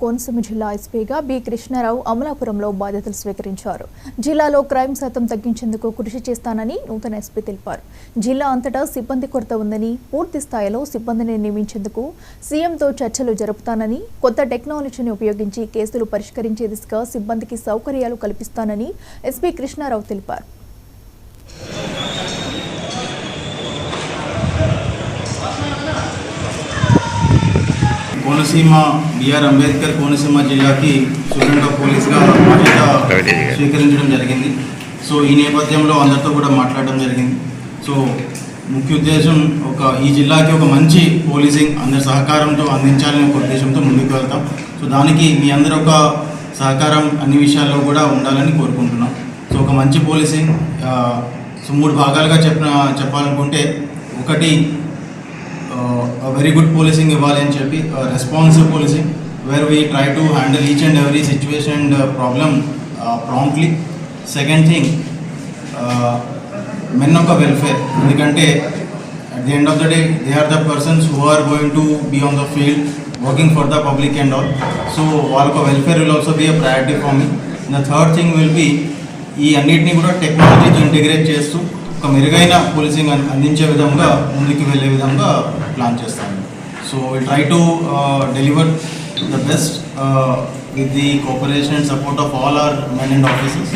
కోనసీమ జిల్లా ఎస్పీగా బి కృష్ణారావు అమలాపురంలో బాధ్యతలు స్వీకరించారు. జిల్లాలో క్రైమ్ శాతం తగ్గించేందుకు కృషి చేస్తానని నూతన ఎస్పీ తెలిపారు. జిల్లా అంతటా సిబ్బంది కొరత ఉందని, పూర్తి స్థాయిలో సిబ్బందిని నియమించేందుకు సీఎంతో చర్చలు జరుపుతానని, కొత్త టెక్నాలజీని ఉపయోగించి కేసులు పరిష్కరించే దిశగా సిబ్బందికి సౌకర్యాలు కల్పిస్తానని ఎస్పీ కృష్ణారావు తెలిపారు. కోనసీమ బిఆర్ అంబేద్కర్ కోనసీమ జిల్లాకి సూపరింటెండెంట్ ఆఫ్ పోలీస్గా బాధ్యత స్వీకరించడం జరిగింది. సో ఈ నేపథ్యంలో అందరితో కూడా మాట్లాడడం జరిగింది. సో ముఖ్య ఉద్దేశం ఈ జిల్లాకి ఒక మంచి పోలీసింగ్ అందరి సహకారంతో అందించాలనే ఒక ఉద్దేశంతో ముందుకు వెళ్తాం. సో దానికి మీ అందరూ ఒక సహకారం అన్ని విషయాల్లో కూడా ఉండాలని కోరుకుంటున్నాం. సో ఒక మంచి పోలీసింగ్ సో 3 భాగాలుగా చెప్పాలనుకుంటే, ఒకటి very good policing ఇవ్వాలి అని చెప్పి, responsive policing where we try to handle each and every situation and problem promptly. Second thing, men of welfare, ఎందుకంటే at the end of the day they are the persons who are going to be on the field working for the public and all. So వాళ్ళ welfare will also be a priority for me. And the third thing will be ఈ అన్నిటినీ కూడా టెక్నాలజీతో integrate చేస్తూ ఒక మెరుగైన policing అందించే విధంగా ముందుకు వెళ్ళే విధంగా ప్లాన్ చేస్తాను. So will try to deliver the best with the cooperation and support of all our men and officers.